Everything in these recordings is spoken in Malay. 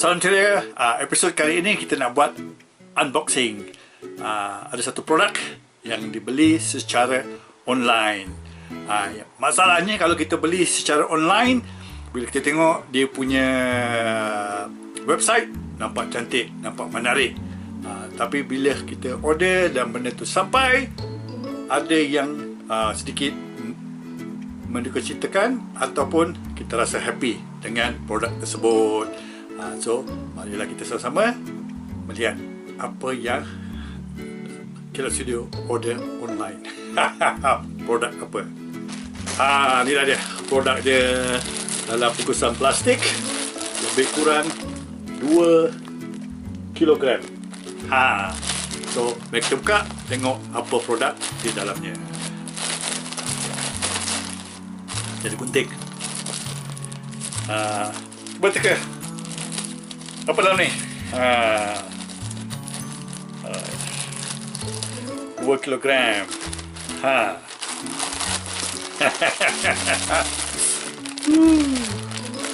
Salam ceria. Episod kali ini kita nak buat unboxing. Ada satu produk yang dibeli secara online. Masalahnya kalau kita beli secara online, bila kita tengok dia punya website, nampak cantik, nampak menarik. Tapi bila kita order dan benda tu sampai, ada yang sedikit mendukacitakan ataupun kita rasa happy dengan produk tersebut. So, marilah kita sama-sama melihat apa yang Kilat Studio order online. Produk apa? Ni dah dia. Produk dia dalam bungkusan plastik, lebih kurang 2 kilogram. So, mari kita buka, tengok apa produk di dalamnya. Jadi gunting. Cuba teka. Apa dalam ni? 2 kilogram.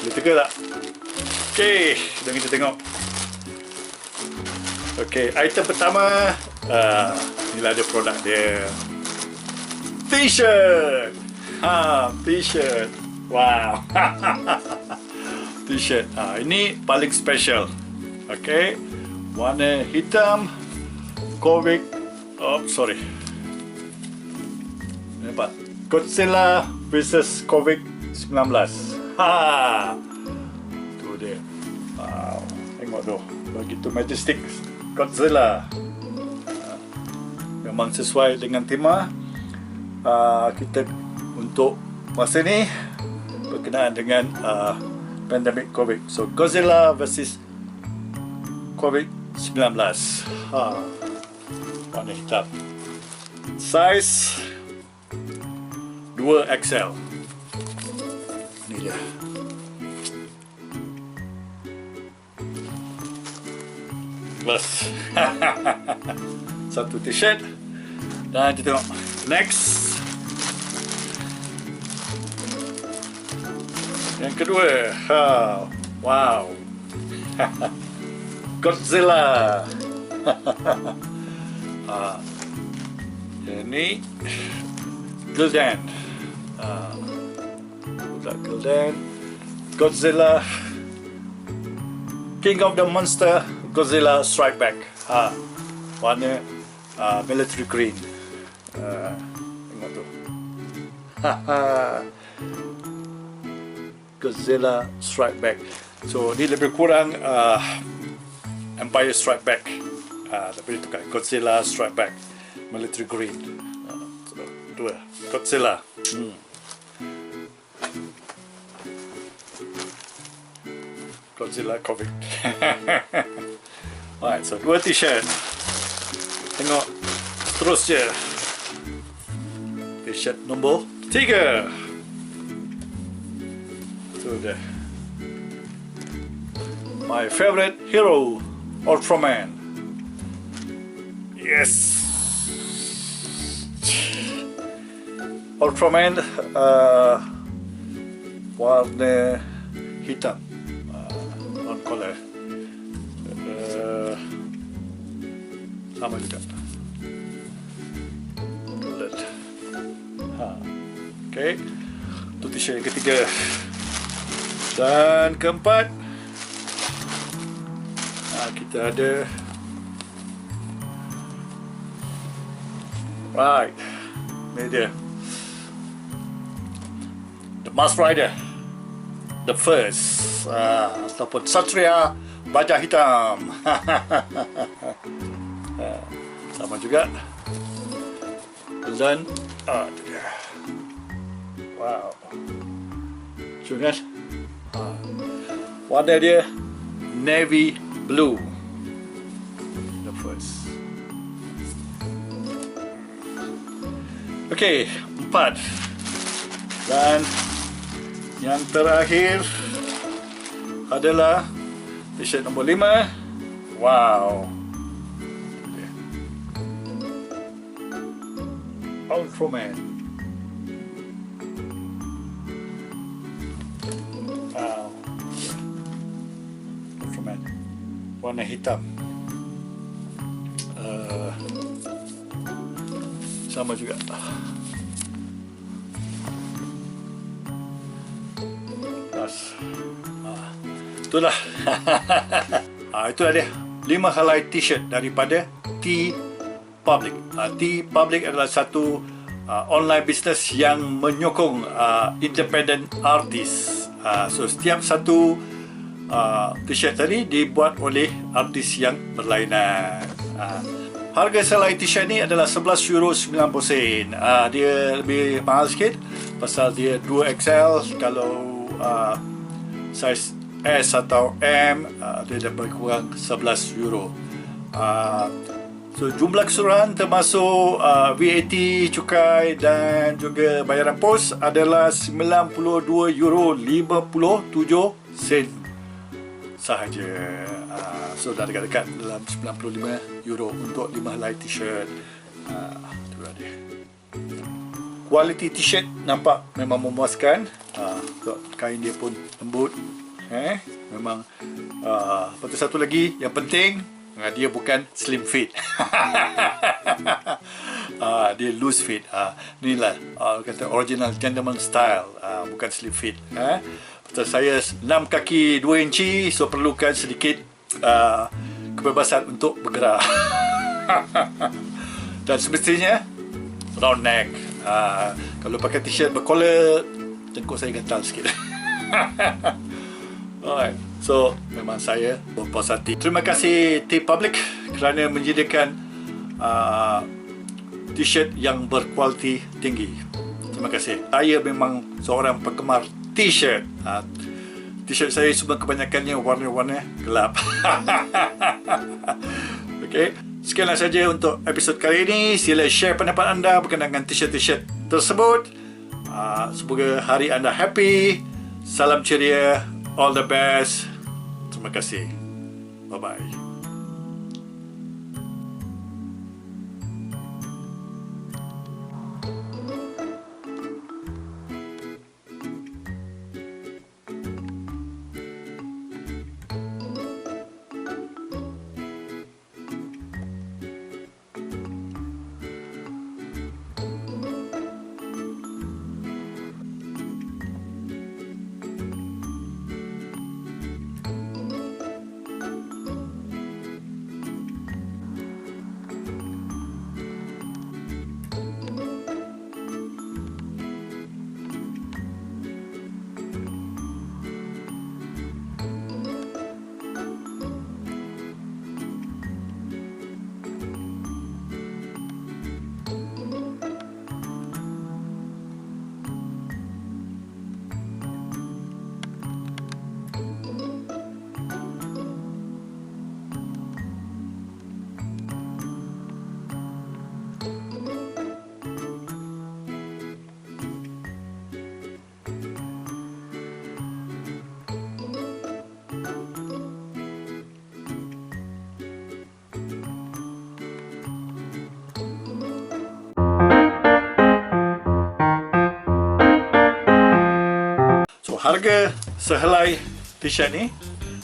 Boleh teka tak? Okey, jom kita tengok. Okey, item pertama, inilah dia produk dia. T-shirt. T-shirt. Wow. T-shirt. Ini paling special. Okey, warna hitam, Covid. Sorry. Nampak? Godzilla versus Covid-19. Tu dia. Wow. Tengok tu. Begitu majestic Godzilla. Memang sesuai dengan tema kita untuk masa ni berkenaan dengan pandemik Covid. So Godzilla versus Covid-19. Warna hitam. Size 2XL. Ni dia. Plus satu t-shirt. Dan kita tengok next. Yang kedua, wow. Godzilla. Ini Gildan. Gildan. Godzilla, King of the Monster, Godzilla Strike Back. Warna military green. Tengok tu. Godzilla Strike Back. So ni lebih kurang Empire Strike Back. Tapi itu kan Godzilla Strike Back, military green. Dua Godzilla. Godzilla Covid. Alright, so 2 t-shirt. Tengok terus je. T-shirt nombor 3. Tu dia. My favorite hero, Ultraman. Yes. Ultraman warna hitam, non color. Sama juga. Okay. Itu t-shirt yang ketiga. Dan keempat, kita ada right, ini dia, The Mask Rider, the first, ataupun Satria Baja Hitam. Sama juga. Dan itu dia. Wow, cuma kan? Warna dia navy blue. The first. Okey, 4. Dan yang terakhir adalah t-shirt nombor 5. Wow. Ultraman. Wow. Ultraman. warna hitam. Sama juga. Itulah. Itulah dia 5 helai t-shirt daripada Public. Public adalah satu online business yang menyokong independent artist. So setiap satu t-shirt tadi dibuat oleh artis yang berlainan. Harga selai t-shirt ni adalah €11.90. Dia lebih mahal sikit pasal dia 2XL. Kalau saiz S atau M, dia lebih kurang €11. So jumlah keseluruhan termasuk VAT, cukai dan juga bayaran pos adalah €92.57 sahaja. So dah dekat-dekat dalam €95 untuk 5 helai t-shirt. Itulah dia. Kualiti t-shirt nampak memang memuaskan. Kain dia pun lembut. Memang. Lepas tu satu lagi yang penting, dia bukan slim fit. Dia loose fit. Inilah kata original gentleman style, bukan slim fit. Pasal saya 6 kaki 2 inci, so perlukan sedikit kebebasan untuk bergerak. Dan semestinya round neck. Kalau pakai t-shirt bercollar, tengkuk saya gatal sikit. Alright, so memang saya berpuas hati. Terima kasih Public kerana menyediakan t-shirt yang berkualiti tinggi. Terima kasih. Saya memang seorang penggemar t-shirt. T-shirt saya semua kebanyakannya warna-warna gelap. Okey, sekianlah saja untuk episod kali ini. Sila share pendapat anda berkenaan dengan t-shirt tersebut. Semoga hari anda happy. Salam ceria. All the best. Terima kasih. Bye-bye. Harga sehelai t-shirt ni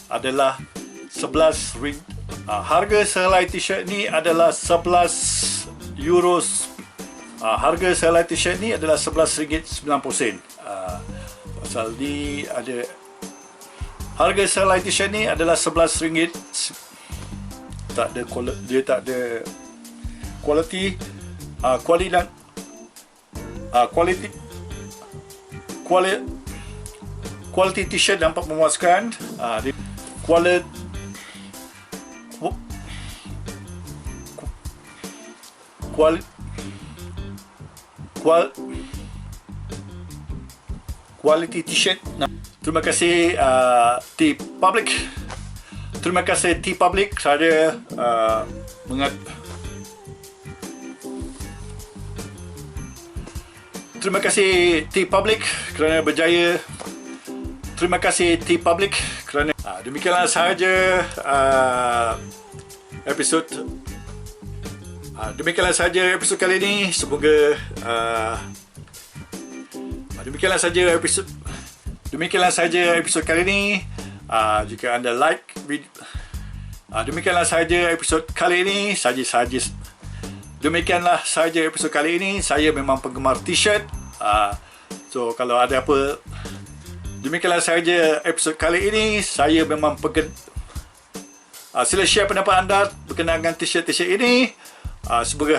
adalah 11 ring. Harga sehelai t-shirt ni adalah 11 euros. Harga sehelai t-shirt ni adalah RM11.90. Pasal ni ada harga sehelai t-shirt ni adalah RM11. Tak ada dia tak ada quality, quality dan quality t-shirt nampak memuaskan. Quality t-shirt. Terima kasih Public. Terima kasih Public. Saya terima kasih Public kerana berjaya. Terima kasih Public kerana demikianlah sahaja episod kali ini. Semoga demikianlah saja episod kali ini. Jika anda like video, Demikianlah sahaja episod kali ini. Demikianlah sahaja episod kali ini. Saya memang penggemar t-shirt. So kalau ada apa, demikianlah sahaja episod kali ini. Saya memang sila share pendapat anda berkenaan dengan t-shirt ini. Semoga